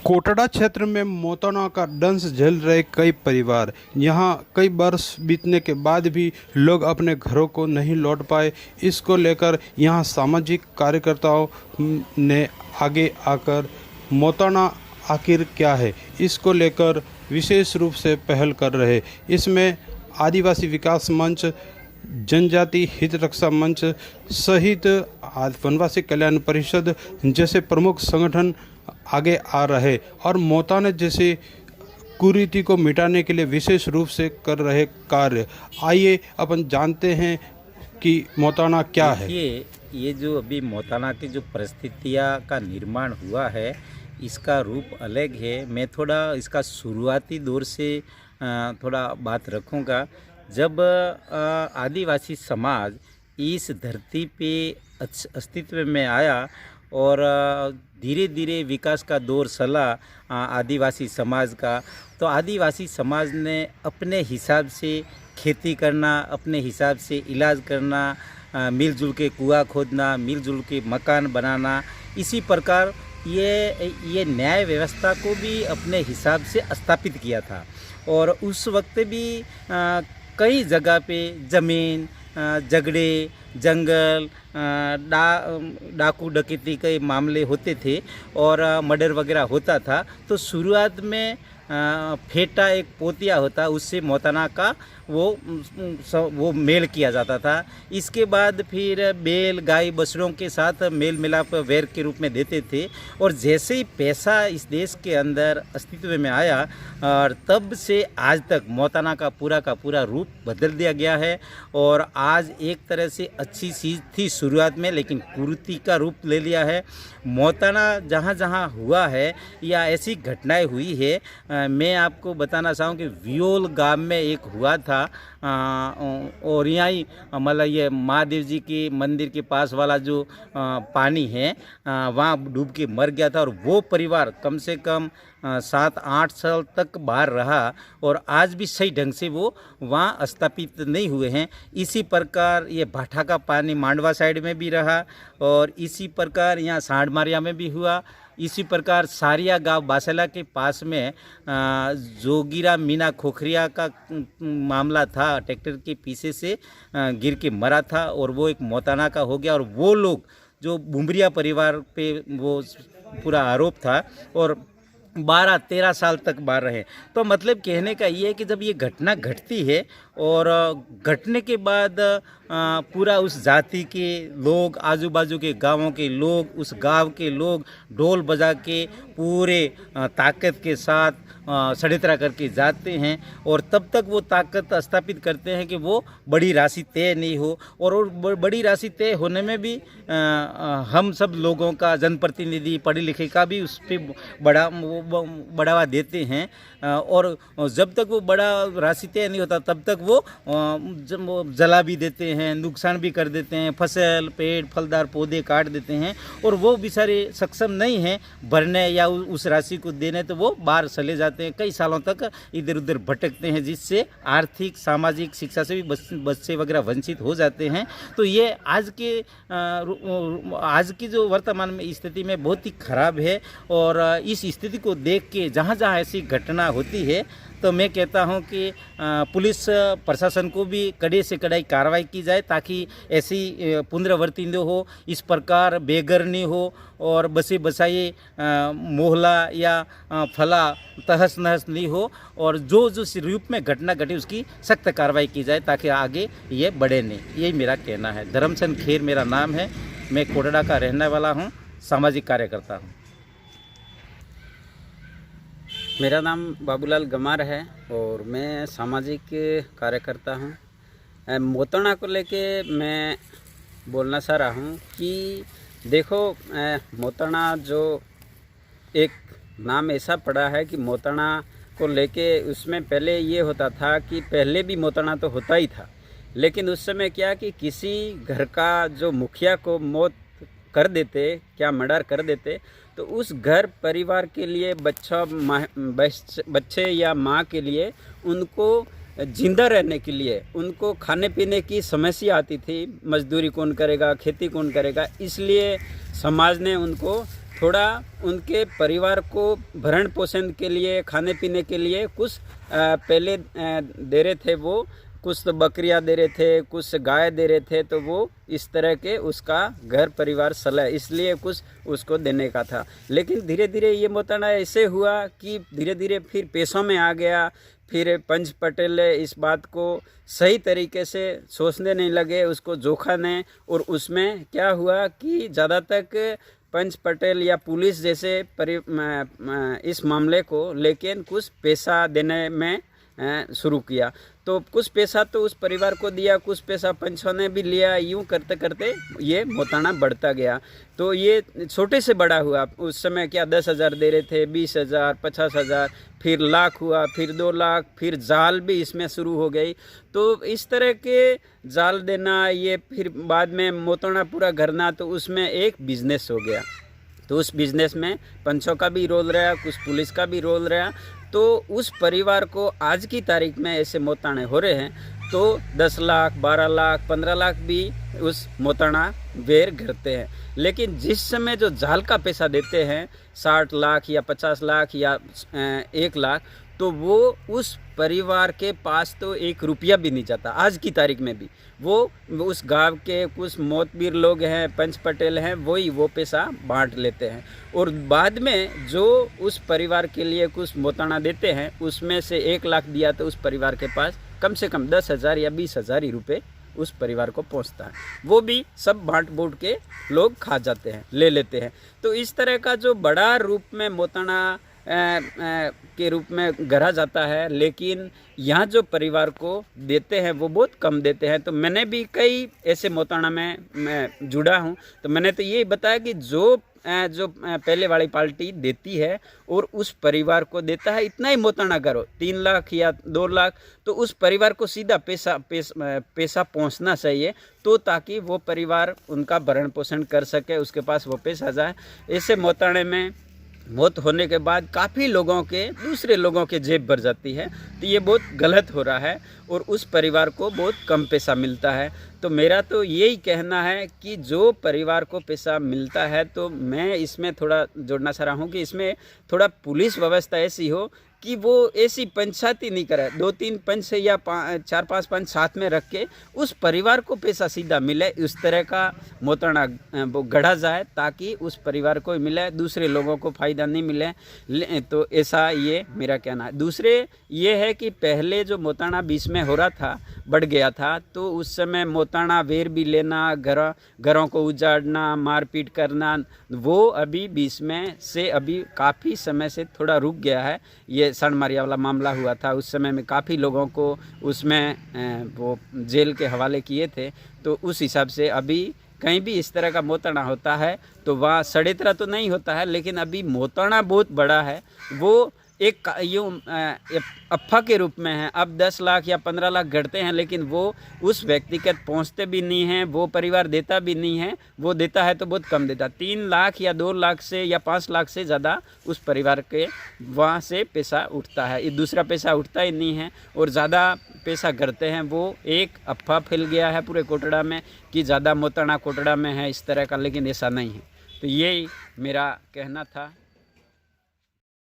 कोटड़ा क्षेत्र में मोतना का दंश झेल रहे कई परिवार। यहां कई वर्ष बीतने के बाद भी लोग अपने घरों को नहीं लौट पाए। इसको लेकर यहां सामाजिक कार्यकर्ताओं ने आगे आकर मोतना आखिर क्या है, इसको लेकर विशेष रूप से पहल कर रहे। इसमें आदिवासी विकास मंच, जनजाति हित रक्षा मंच सहित वनवासी कल्याण परिषद जैसे प्रमुख संगठन आगे आ रहे और मोताना जैसे कुरीति को मिटाने के लिए विशेष रूप से कर रहे कार्य। आइए अपन जानते हैं कि मोताना क्या है। ये जो अभी मोताना की जो परिस्थितियाँ का निर्माण हुआ है, इसका रूप अलग है। मैं थोड़ा इसका शुरुआती दौर से थोड़ा बात रखूँगा। जब आदिवासी समाज इस धरती पे अस्तित्व में आया और धीरे धीरे विकास का दौर चला आदिवासी समाज का, तो आदिवासी समाज ने अपने हिसाब से खेती करना, अपने हिसाब से इलाज करना, मिलजुल के कुआं खोदना, मिलजुल के मकान बनाना, इसी प्रकार ये न्याय व्यवस्था को भी अपने हिसाब से स्थापित किया था। और उस वक्त भी कई जगह पे ज़मीन, झगड़े, जंगल, डाकू डकैती के मामले होते थे और मर्डर वगैरह होता था। तो शुरुआत में फेटा एक पोतिया होता, उससे मोताना का वो मेल किया जाता था। इसके बाद फिर बैल, गाय, बछड़ों के साथ मेल मिलाप वैर के रूप में देते थे। और जैसे ही पैसा इस देश के अंदर अस्तित्व में आया और तब से आज तक मोताना का पूरा रूप बदल दिया गया है। और आज एक तरह से अच्छी चीज़ थी शुरुआत में, लेकिन कुरीति का रूप ले लिया है। मोताना जहाँ जहाँ हुआ है या ऐसी घटनाएं हुई है, मैं आपको बताना चाहूँ कि वियोल गांव में एक हुआ था और यहाँ ही मतलब ये महादेव जी के मंदिर के पास वाला जो पानी है वहाँ डूब के मर गया था। और वो परिवार कम से कम 7-8 साल तक बाहर रहा और आज भी सही ढंग से वो वहाँ स्थापित नहीं हुए हैं। इसी प्रकार ये भाठा का पानी मांडवा साइड में भी रहा और इसी प्रकार यहाँ सांडमारिया में भी हुआ। इसी प्रकार सारिया गांव बासला के पास में जोगिरा मीना खोखरिया का मामला था, ट्रैक्टर के पीछे से गिर के मरा था और वो एक मोताना का हो गया। और वो लोग जो बुमरिया परिवार पे वो पूरा आरोप था और 12-13 साल तक बाहर रहे। तो मतलब कहने का ये है कि जब ये घटना घटती है और घटने के बाद पूरा उस जाति के लोग, आजू बाजू के गांवों के लोग, उस गांव के लोग ढोल बजा के पूरे ताकत के साथ षड्यंत्र करके जाते हैं और तब तक वो ताकत स्थापित करते हैं कि वो बड़ी राशि तय नहीं हो। और बड़ी राशि तय होने में भी हम सब लोगों का, जनप्रतिनिधि, पढ़े लिखे का भी उस पर बढ़ावा देते हैं। और जब तक वो बड़ा राशि तय नहीं होता तब तक वो जला भी देते हैं, नुकसान भी कर देते हैं, फसल, पेड़, फलदार पौधे काट देते हैं। और वो बेचारे सक्षम नहीं हैं भरने या उस राशि को देने, तो वो बाहर चले जाते हैं, कई सालों तक इधर उधर भटकते हैं, जिससे आर्थिक, सामाजिक, शिक्षा से भी बच्चे वगैरह वंचित हो जाते हैं। तो ये आज की जो वर्तमान में स्थिति में बहुत ही खराब है। और इस स्थिति को देख के जहाँ जहाँ ऐसी घटना होती है तो मैं कहता हूं कि पुलिस प्रशासन को भी कड़े से कड़ाई कार्रवाई की जाए ताकि ऐसी पुनरावृत्ति न हो, इस प्रकार बेघरनी हो और बसे बसाए मोहल्ला या फला तहस नहस नहीं हो। और जो रूप में घटना घटी उसकी सख्त कार्रवाई की जाए ताकि आगे ये बढ़े नहीं। यही मेरा कहना है। धर्मचंद खेर मेरा नाम है, मैं कोटड़ा का रहने वाला हूँ, सामाजिक कार्यकर्ता हूँ। मेरा नाम बाबूलाल गमार है और मैं सामाजिक कार्यकर्ता हूँ। मोताना को लेके मैं बोलना चाह रहा हूँ कि देखो, मोताना जो एक नाम ऐसा पड़ा है कि मोताना को लेके उसमें पहले ये होता था कि पहले भी मोताना तो होता ही था, लेकिन उस समय क्या कि किसी घर का जो मुखिया को मौत कर देते, क्या मर्डर कर देते, तो उस घर परिवार के लिए बच्चे या माँ के लिए उनको जिंदा रहने के लिए उनको खाने पीने की समस्या आती थी। मजदूरी कौन करेगा, खेती कौन करेगा, इसलिए समाज ने उनको थोड़ा उनके परिवार को भरण पोषण के लिए, खाने पीने के लिए कुछ पहले दे रहे थे। वो कुछ तो बकरियां दे रहे थे, कुछ गाय दे रहे थे, तो वो इस तरह के उसका घर परिवार चला, इसलिए कुछ उसको देने का था। लेकिन धीरे धीरे ये मोताना ऐसे हुआ कि धीरे धीरे फिर पैसों में आ गया। फिर पंच पटेल इस बात को सही तरीके से सोचने नहीं लगे, उसको जोखा ने, और उसमें क्या हुआ कि ज़्यादा तक पंच पटेल या पुलिस जैसे इस मामले को लेकिन कुछ पैसा देने में शुरू किया। तो कुछ पैसा तो उस परिवार को दिया, कुछ पैसा पंचों ने भी लिया। यूं करते करते ये मोताना बढ़ता गया। तो ये छोटे से बड़ा हुआ। उस समय क्या 10,000 दे रहे थे, 20,000, 50,000, फिर लाख हुआ, फिर 2 लाख, फिर जाल भी इसमें शुरू हो गई। तो इस तरह के जाल देना, ये फिर बाद में मोताना पूरा घरना, तो उसमें एक बिजनेस हो गया। तो उस बिजनेस में पंचों का भी रोल रहा, कुछ पुलिस का भी रोल रहा। तो उस परिवार को आज की तारीख में ऐसे मोताने हो रहे हैं तो 10 लाख, 12 लाख, 15 लाख भी उस मोताना वेर घरते हैं। लेकिन जिस समय जो जाल का पैसा देते हैं 60 लाख या 50 लाख या 1 लाख, तो वो उस परिवार के पास तो 1 रुपया भी नहीं जाता आज की तारीख में भी। वो उस गांव के कुछ मोतबीर लोग हैं, पंच पटेल हैं, वही वो पैसा बांट लेते हैं। और बाद में जो उस परिवार के लिए कुछ मोताना देते हैं, उसमें से 1 लाख दिया तो उस परिवार के पास कम से कम 10,000 या 20,000 ही रुपये उस परिवार को पहुंचता है। वो भी सब बांट बूट के लोग खा जाते हैं, ले लेते हैं। तो इस तरह का जो बड़ा रूप में मोताना के रूप में गढ़ा जाता है, लेकिन यहाँ जो परिवार को देते हैं वो बहुत कम देते हैं। तो मैंने भी कई ऐसे मोताना में मैं जुड़ा हूँ, तो मैंने तो ये बताया कि जो पहले वाली पार्टी देती है और उस परिवार को देता है, इतना ही मोताना करो, 3 लाख या 2 लाख, तो उस परिवार को सीधा पैसा पहुंचना चाहिए, तो ताकि वो परिवार उनका भरण पोषण कर सके, उसके पास वो पैसा जाए। ऐसे मोताने में मौत होने के बाद काफ़ी लोगों के, दूसरे लोगों के जेब भर जाती है। तो ये बहुत गलत हो रहा है और उस परिवार को बहुत कम पैसा मिलता है। तो मेरा तो यही कहना है कि जो परिवार को पैसा मिलता है, तो मैं इसमें थोड़ा जोड़ना चाह रहा हूँ कि इसमें थोड़ा पुलिस व्यवस्था ऐसी हो कि वो ऐसी पंचायती नहीं करे, 2-3 पंच या 4-5 पंच साथ में रख के उस परिवार को पैसा सीधा मिले, उस तरह का मोताना वो गढ़ा जाए ताकि उस परिवार को मिले, दूसरे लोगों को फ़ायदा नहीं मिले। तो ऐसा ये मेरा कहना है। दूसरे ये है कि पहले जो मोताना बीच में हो रहा था, बढ़ गया था, तो उस समय मोताना वेर भी लेना, घरों को उजाड़ना, मारपीट करना, वो अभी बीच में से अभी काफ़ी समय से थोड़ा रुक गया है। ये सनमारिया वाला मामला हुआ था, उस समय में काफ़ी लोगों को उसमें वो जेल के हवाले किए थे। तो उस हिसाब से अभी कहीं भी इस तरह का मोताना होता है तो वहाँ षड्यंत्र तो नहीं होता है, लेकिन अभी मोताना बहुत बड़ा है। वो एक यूँ अफ़वाह के रूप में है। अब 10 लाख या 15 लाख घटते हैं, लेकिन वो उस व्यक्तिगत पहुंचते भी नहीं हैं, वो परिवार देता भी नहीं है, वो देता है तो बहुत कम देता। 3 लाख या 2 लाख से या 5 लाख से ज़्यादा उस परिवार के वहाँ से पैसा उठता है, ये दूसरा पैसा उठता ही नहीं है। और ज़्यादा पैसा करते हैं, वो एक अफ़वाह फैल गया है पूरे कोटड़ा में कि ज़्यादा मोताना कोटड़ा में है इस तरह का, लेकिन ऐसा नहीं है। तो यही मेरा कहना था।